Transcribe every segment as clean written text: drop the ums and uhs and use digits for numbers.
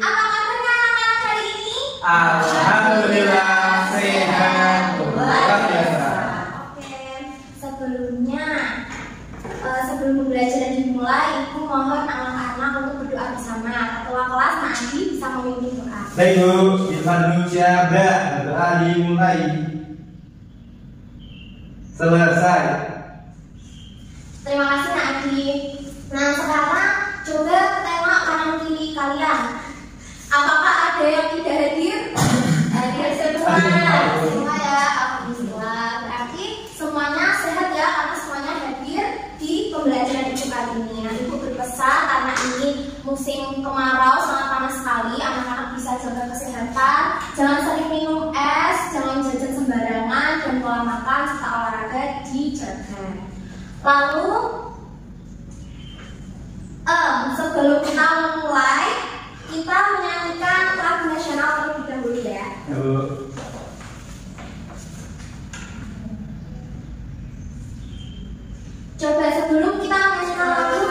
Apa kabarnya anak-anak hari ini? Alhamdulillah sehat luar biasa. Oke, sebelum pembelajaran dimulai, ibu mohon anak-anak untuk berdoa bersama. Ketua kelas Adi bisa memimpin doa. Baik Bu, Irfan Syabra, berdoa dimulai. Selesai. Terima kasih Nak Adi. Nah sekarang coba tengok kanan kiri kalian. Apakah ada yang tidak hadir? Hadir semua. Semua ya. Alhamdulillah. Berarti semuanya sehat ya karena semuanya hadir di pembelajaran ibu kali ini. Nah, ibu berpesan karena ini musim kemarau sangat panas sekali. Anak-anak bisa jaga kesehatan. Jangan sering minum es, jangan jajan sembarangan, dan pola makan serta olahraga dijaga. Lalu sebelum kita memulai, kita menyanyikan lagu nasional terlebih dahulu ya. Coba sebelum kita menyanyikan lagu,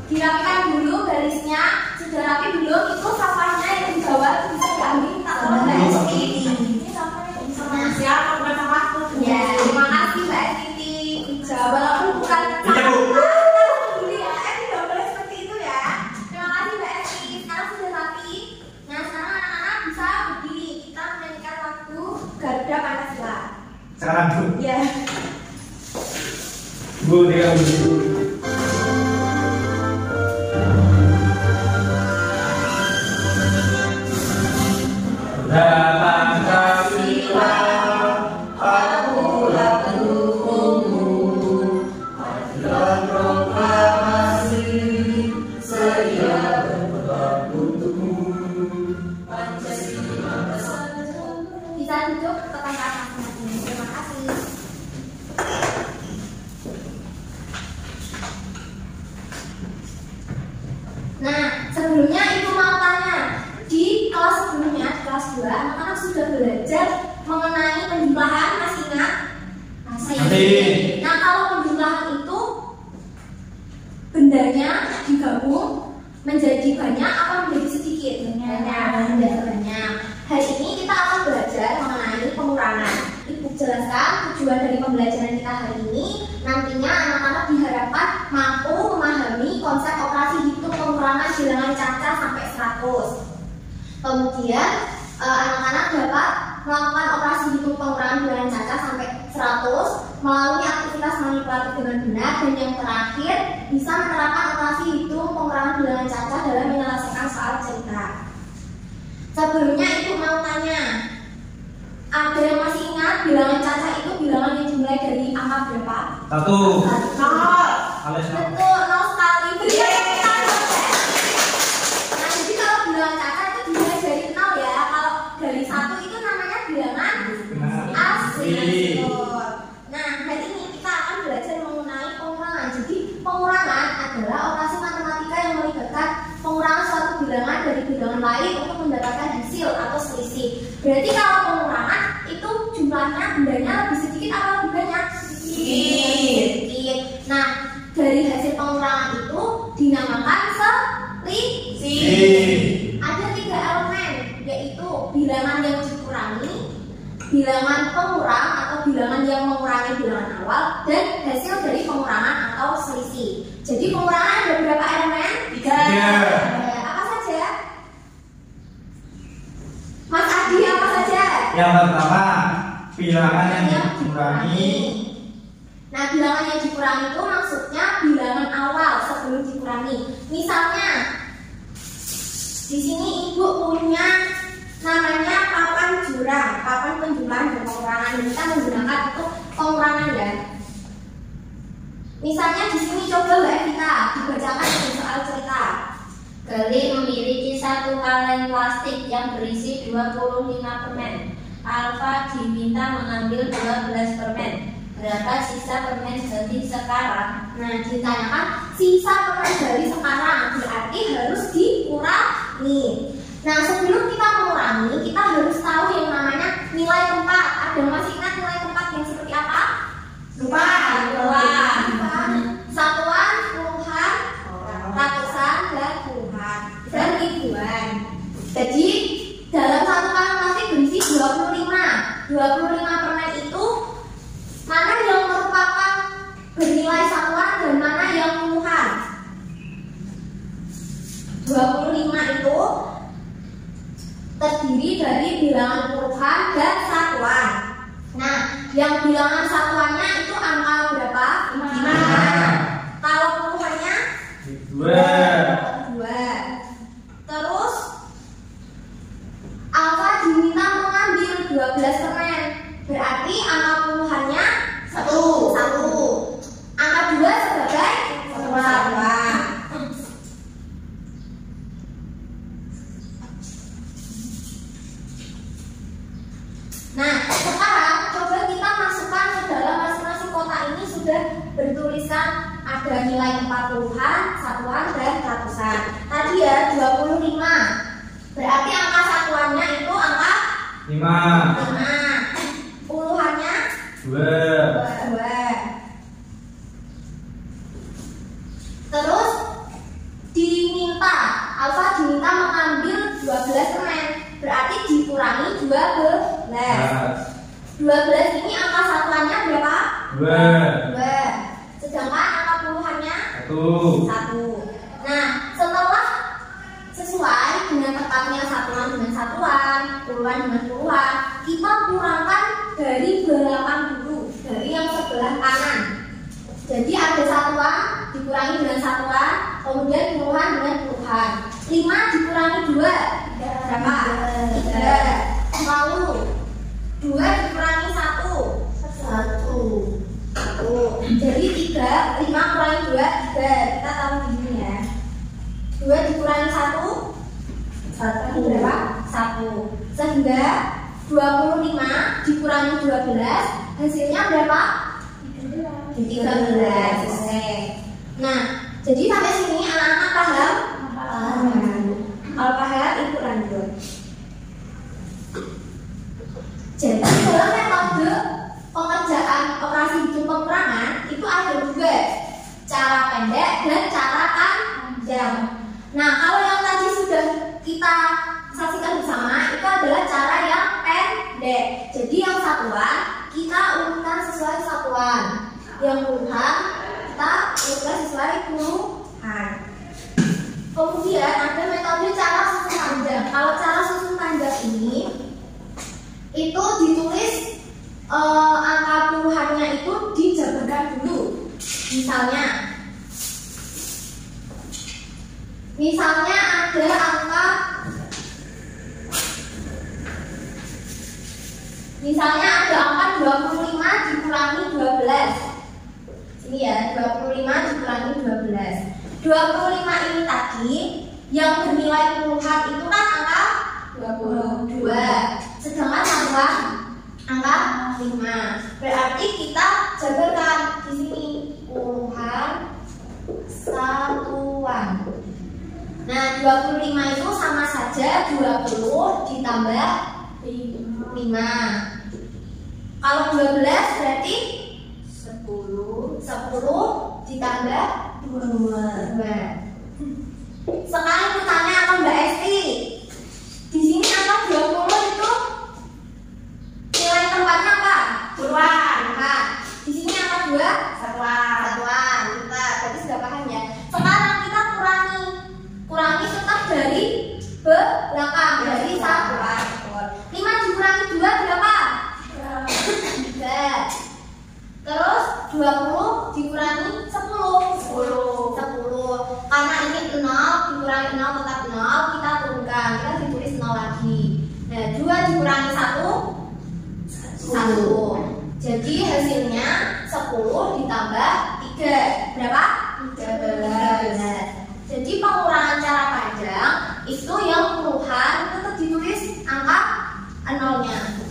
dirapikan dulu garisnya. Sudah rapi belum? Itu sampahnya yang di bawah bisa diambil, tak tolong Mbak Esti. Ini sampahnya bisa siap, bukan sama aku. Ya, terima kasih Mbak Titi. Jawab walaupun bukan. Sekarang Bu. Ya. Bu, dia dulu. Datang kasihlah, akulah pendukungmu, majulah proklamasi, sedia berperang untukmu. Pancasila bersatu. Bisa duduk ke tempat masing-masing. Terima kasih. Nah, sebelumnya ibu mau tanya, di kelas sebelumnya, di kelas 2, anak-anak sudah belajar mengenai penjumlahan, masih ingat? Masih. Nah, kalau penjumlahan itu bendanya digabung menjadi banyak atau menjadi sedikit? Banyak. Hari ini kita akan belajar mengenai pengurangan. Ibu jelaskan tujuan dari pembelajaran kita hari ini. Nantinya anak-anak diharapkan mampu memahami konsep operasi hitung pengurangan bilangan caca sampai 100. Kemudian anak-anak dapat melakukan operasi hitung pengurangan bilangan caca sampai 100 melalui aktivitas manipulatif dengan benar, dan yang terakhir bisa menerapkan operasi hitung pengurangan bilangan caca dalam menyelesaikan soal cerita. Sebelumnya ibu mau tanya, ada yang masih ingat bilangan caca itu bilangan yang dimulai dari angka berapa? 1. Betul, 0 sekali. Nah, jadi kalau bilangan caca itu dimulai dari 0 ya. Kalau dari 1 itu namanya bilangan asli. Nah, hari ini kita akan belajar mengenai pengurangan. Jadi pengurangan adalah operasi matematika yang melibatkan pengurangan suatu bilangan dari bilangan lain untuk mendapatkan hasil atau selisih. Berarti kalau pengurangan itu jumlahnya bendanya lebih sedikit atau lebih banyak? Sedikit. Nah, dari hasil pengurangan itu dinamakan selisih. Ada 3 elemen, yaitu bilangan yang dikurangi, bilangan pengurang atau bilangan yang mengurangi bilangan awal, dan hasil dari pengurangan atau selisih. Jadi pengurangan ada berapa elemen? 3. Apa saja? Mas Adi, apa saja? Yang pertama, bilangan yang dikurangi. Nah, bilangan yang dikurangi itu maksudnya bilangan awal sebelum dikurangi. Misalnya, di sini ibu punya namanya papan jurang, papan penjumlahan dan pengurangan. Kita menggunakan untuk pengurangan ya. Misalnya di sini coba Mbak Evita dibacakan dari soal cerita. Geli memiliki 1 kaleng plastik yang berisi 25 permen. Alfa diminta mengambil 12 permen. Berapa sisa permen dari sekarang? Nah, ditanyakan sisa permen dari sekarang, berarti harus dikurangi. Nah, sebelum kita mengurangi, kita harus tahu yang namanya nilai tempat. Ada yang masih ingat nilai tempat yang seperti apa? Lupa. Satuan, puluhan, ratusan, dan puluhan dan ribuan. Jadi dalam satu kaleng plastik berisi 25 permen itu mana yang merupakan bernilai satuan dan mana yang puluhan? 25 itu terdiri dari bilangan puluhan dan satuan. Nah, yang bilangan satuannya itu angka berapa? 5. Kalau puluhannya 2. Terus Alfa diminta mengambil 12 permen. Berarti angka puluhannya 1. Angka 2 sebagai satuan. Nah, sekarang coba kita masukkan ke dalam masing-masing kotak ini sudah bertulisan ada nilai 40-an, satuan, dan ratusan. Tadi ya 25. Berarti angka satuannya itu angka 5. Puluhannya 2. Terus Alfa diminta mengambil 12 permen. Berarti dikurangi 12. 12 ini angka satuannya berapa? 2. Sedangkan angka puluhannya 1. Nah, setelah sesuai dengan tetapnya satuan dengan satuan, puluhan dengan puluhan, kita kurangkan dari belakang dulu, dari yang sebelah kanan. Jadi ada satuan dikurangi dengan satuan, kemudian puluhan dengan puluhan. 5 dikurangi 2 berapa? 3. Lalu 2 dikurangi 1. Jadi 3, 5 kurangi 2, 3. Kita tahu di sini ya. 2 dikurangi 1 berapa? 1. Sehingga 25 dikurangi 12 hasilnya berapa? 13. Nah, jadi sampai sini anak-anak paham? Kalau paham, ibu lanjut. Jadi dalam metode pengerjaan operasi hitung pengurangan itu ada 2, cara pendek dan cara panjang. Nah, kalau yang tadi sudah kita saksikan bersama itu adalah cara yang pendek. Jadi yang satuan kita urutkan sesuai satuan, yang puluhan kita urutkan sesuai puluhan. Kemudian ada metode cara susun panjang. Kalau cara susun panjang ini itu ditulis angka puluhannya itu dijabarkan dulu. Misalnya ada angka, misalnya ada angka 25 dikurangi 12. Ini ya, 25 dikurangi 12. 25 ini tadi yang bernilai puluhan itu kan angka 22. Sedangkan angka 5. Berarti kita jabarkan di sini puluhan satuan. Nah, 25 itu sama saja 20 ditambah 5. Kalau 12 berarti 10 ditambah 2. Sekarang bertanya apa Mbak Esti? Di sini angka 20 itu nilai tempatnya apa? Puluhan. Di sini angka 2 satuan. Kita tadi sudah paham ya. Sekarang kita kurangi tetap dari belakang, dari satuan. 5 dikurangi 2 berapa? 3. Terus 20 dikurangi 10. Karena ini 0 dikurangi 0 tetap 0, kita turunkan, kita ditulis 0 lagi. Nah, 2 dikurangi 1. Jadi hasilnya 10 ditambah 3 berapa? 13. Jadi pengurangan cara panjang itu yang puluhan tetap ditulis angka 0-nya,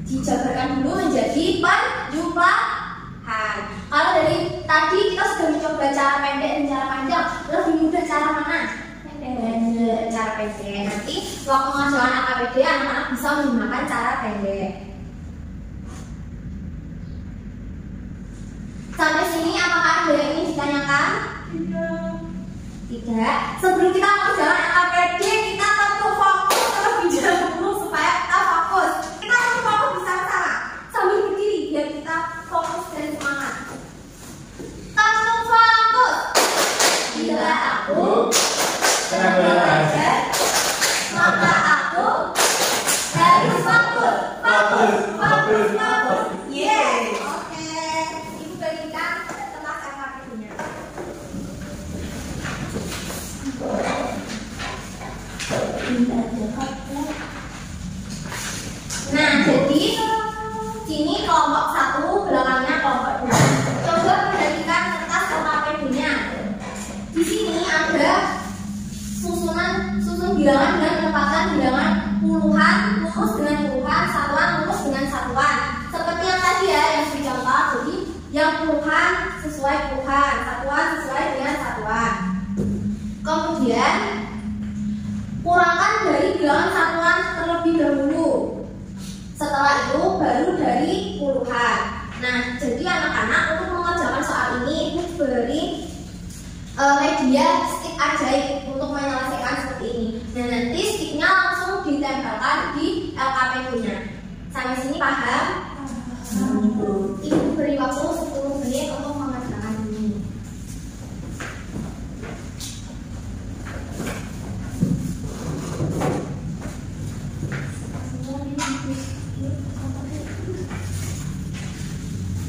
dijabarkan dulu menjadi penjumlahan. Kalau dari tadi kita sudah mencoba cara pendek dan cara panjang, lebih mudah cara mana? Cara pendek. Nanti waktu mengajukan AKBD anak-anak bisa menggunakan cara pendek. Sampai sini apakah ada yang ingin ditanyakan? Tidak. Ya, sebelum kita mengerjakan LKPD, kita tentu fokus terlebih dahulu supaya kita fokus. Kita tentu fokus bersama-sama sambil berdiri biar kita fokus dan semangat. Tentu fokus. Bila aku sedang belajar, maka aku harus fokus. Fokus, fokus, fokus. Yeay. Oke, Ibu bagikan telah LKPD-nya. Nah, jadi sini kelompok 1, belakangnya kelompok 2. Coba perhatikan kertas LKPD-nya. Di sini ada susun bilangan dengan menempatkan bilangan puluhan, lurus dengan puluhan, satuan lurus dengan satuan. Seperti yang tadi ya, yang dicontoh. Jadi yang puluhan sesuai puluhan, satuan sesuai dengan satuan. Kemudian kurangkan dari bilangan satuan terlebih dahulu. Setelah itu baru dari puluhan. Nah, jadi anak-anak untuk mengerjakan soal ini Ibu beri media stick ajaib untuk menyelesaikan seperti ini. Nah, nanti sticknya langsung ditempelkan di LKPD-nya. Sampai sini paham? Ibu beri waktu 10 menit untuk mengerjakan ini.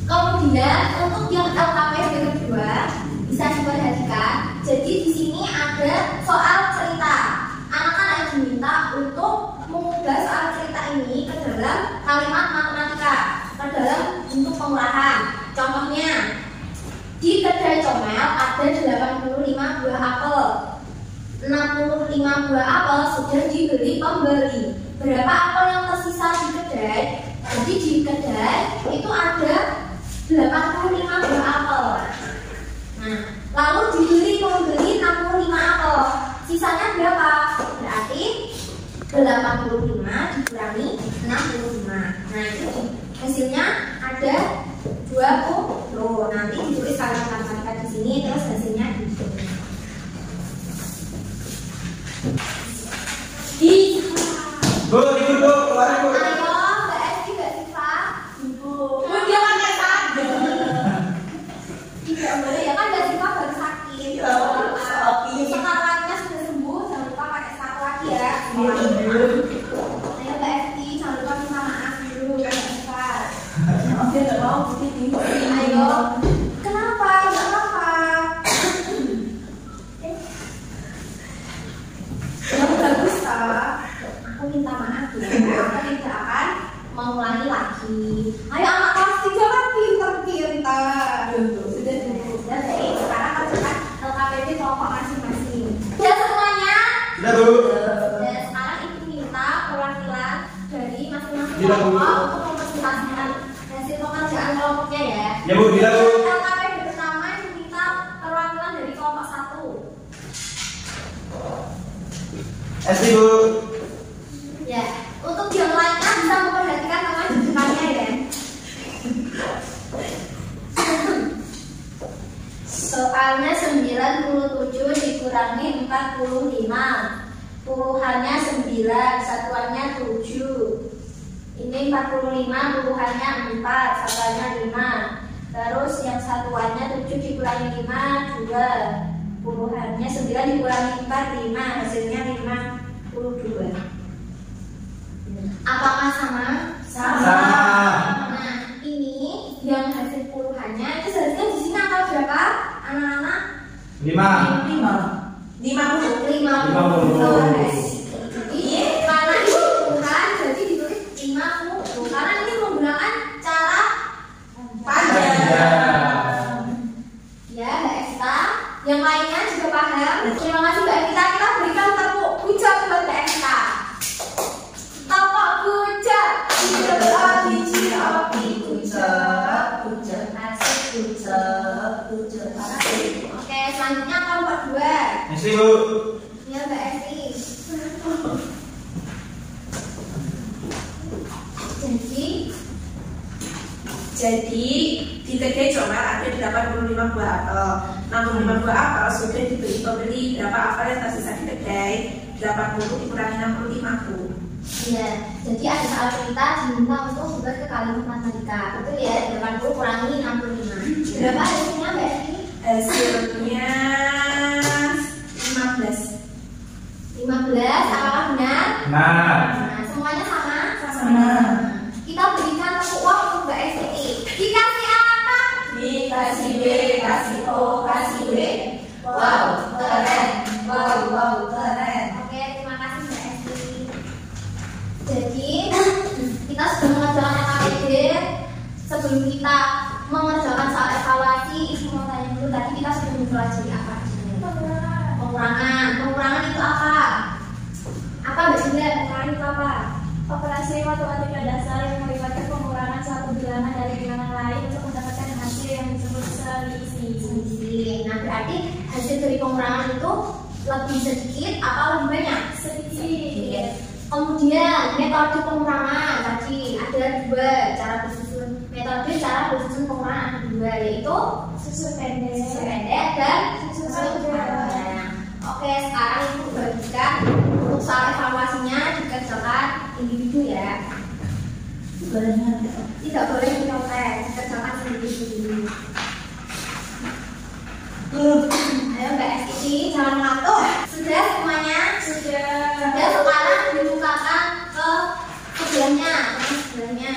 Kemudian untuk yang LKPD kedua bisa diperhatikan. Jadi di sini ada soal cerita. Anak-anak diminta untuk mengubah soal cerita ini ke dalam kalimat matematika, ke dalam bentuk pengurahan. Contohnya, di kedai comel ada 85 buah apel. 65 buah apel sudah dibeli pembeli. Berapa apel yang tersisa di kedai? Jadi di kedai itu ada 85 buah apel. Nah, lalu dibeli pembeli 65 apel. Sisanya berapa? Berarti 85 dikurangi 65. Nah, itu hasilnya ada 20. Nanti ditulis kalimat matematika di sini, terus hasilnya di sini. Bu, ibu, bu, keluar ibu. Ayo, Mbak Esti, Mbak Siva. Ibu. Bu, dia pakai sabun. Tidak boleh ya kan Mbak Siva baru sakit. Sekarangnya sudah sembuh, jangan lupa pakai sepatu lagi ya. Ayo Mbak Esti, jangan lupa minta maaf dulu Mbak Siva. Dia nggak mau begini. Ayo. Kenapa? Nggak apa-apa. Yang bagus tak? Aku minta maaf ya. Aku tidak akan mengulangi lagi. Ayo anak kelas 3 kan pintar-pintar. Sudah Sudah baik, sekarang kerjakan LKPD kelompok masing-masing. Sudah semuanya? Sudah, Bu. Dan sekarang Ibu minta perwakilan dari masing-masing Bila, Bu. kelompok untuk mempresentasikan hasil pekerjaan kelompoknya ya. Ya, Bu, bila, Bu. LKPD pertama Ibu minta perwakilan dari kelompok 1. Esti, Bu. Ya, untuk yang lainnya bisa memperhatikan nama di depannya ya. Soalnya 97 dikurangi 45. Puluhannya 9, satuannya 7. Ini 45, puluhannya 4, satuannya 5. Terus yang satuannya 7 dikurangi 5, 2. Puluhannya 9 dikurangi 4, 5. Hasilnya 52. Apakah sama? Sama. Nah, ini yang hasil puluhannya itu seharusnya di sini angka berapa? Anak-anak? 5. 50. 50. Jadi karena ini puluhan, jadi ditulis 50. Karena ini menggunakan cara Panjang. ya, Mbak Esta. Yang lainnya juga paham. Terima kasih Mbak Esta. Kita berikan tepuk puja buat Mbak Esta. Tepuk puja. Biji api puja. Asik Oke, selanjutnya kelompok 2. Esti, Bu. Ya Mbak Esti. Jadi di kedai comel ada 85 buah apel. 65 buah apel sudah dibeli pembeli. Berapa apel yang tersisa di kedai? 80 dikurangi 65 Bu. Iya, jadi ada saat kita diminta untuk buat ke kalimat matematika. Betul ya, 80 kurangi 65. Berapa hasilnya Mbak Esti? Hasilnya 15. 15, apakah benar? Nah, Nah, semuanya sama? Sama. Kita berikan tepuk uang untuk Mbak Esti. Dikasih apa? Dikasih B, kasih O, kasih B. Wow, keren. Wow, keren. Oke, terima kasih Mbak Esti. Jadi, kita sudah mengerjakan KPD. Sebelum kita mengerjakan soal evaluasi, Ibu mau tanya dulu, tadi kita sudah mempelajari apa? Pengurangan. Pengurangan itu apa? Apa Mbak Dinda? Pengurangan itu apa? Operasi matematika dasar yang melibatkan pengurangan satu bilangan dari bilangan lain untuk mendapatkan hasil yang disebut selisih. Nah, berarti hasil dari pengurangan itu lebih sedikit apa lebih banyak? Sedikit. Kemudian metode pengurangan tadi ada dua cara bersusun. Metode cara bersusun pengurangan ada dua, yaitu Susun pendek. dan Susun panjang. Oke, sekarang Ibu bagikan untuk soal evaluasinya dikerjakan individu ya. Tidak boleh dicontek, dikerjakan individu. Ayo Mbak Esti, jangan mengantuk. Sudah semuanya? Sudah. Sekarang dibukakan ke sebelahnya, sebelahnya.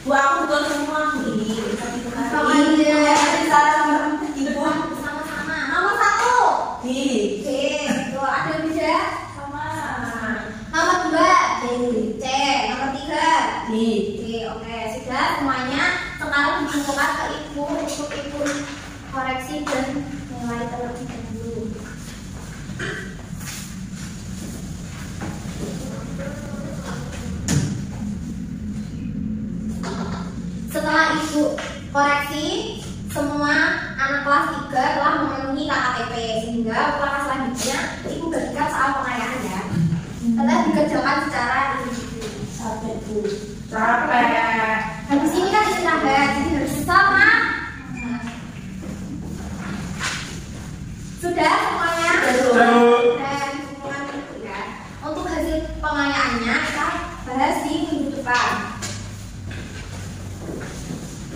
Bu, aku buat semua ini. Iya. Ibu. Sama-sama. Nomor 1. D. C. Tuh, ada yang beda? Sama. Nomor 2. D. C. Nomor 3. D. D. Oke, sudah semuanya. Sekarang dibukakan ke Ibu untuk Ibu koreksi dan nilai terlebih dahulu. Setelah Ibu koreksi, semua anak kelas 3 telah memenuhi KKTP, sehingga kelas selanjutnya Ibu bagikan soal pengayaan ya. Telah dikerjakan secara individu. Capek Bu. Capek. Habis ini kan istirahat, jadi harus sama. Sudah semuanya? Sudah. Dan hubungan itu ya. Untuk hasil pengayaannya kita bahas di minggu depan.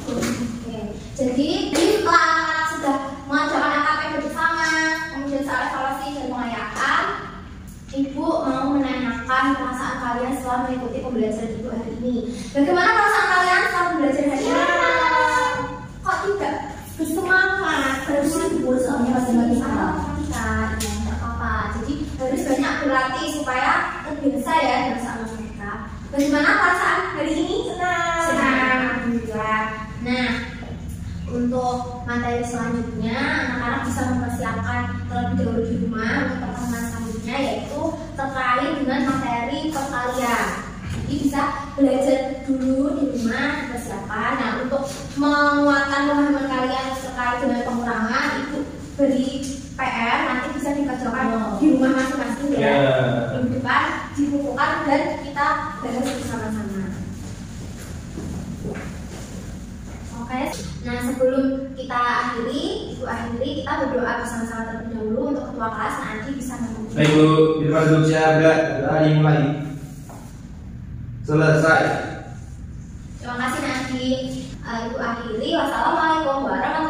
Oke. Jadi setelah anak-anak sudah mengajarkan LKP bersama, kemudian soal evaluasi dan pengayaan, Ibu mau menanyakan perasaan kalian setelah mengikuti pembelajaran Ibu hari ini. Bagaimana perasaan kalian setelah belajar hari ini? Kok tidak bersemangat? Bersyukur soalnya matematika. Ya, nggak apa-apa. Jadi harus banyak berlatih supaya terbiasa ya dengan soal matematika. Bagaimana perasaan hari ini? Senang. Alhamdulillah. Nah, untuk materi selanjutnya, anak-anak bisa mempersiapkan terlebih dahulu di rumah untuk pertemuan selanjutnya, yaitu terkait dengan materi perkalian. Jadi bisa belajar dulu di rumah, dipersiapkan. Nah, untuk menguatkan pemahaman kalian terkait dengan pengurangan, itu beri PR nanti bisa dikerjakan di rumah masing-masing ya. Minggu depan dibukukan dan kita bahas bersama-sama. Oke. Nah, sebelum kita akhiri, kita berdoa bersama-sama terlebih dahulu untuk ketua kelas nanti bisa memimpin. baik Bu, di depan duduk siaga, berani mulai. Selesai. Terima kasih Nadi. Ibu akhiri. Wassalamualaikum warahmatullahi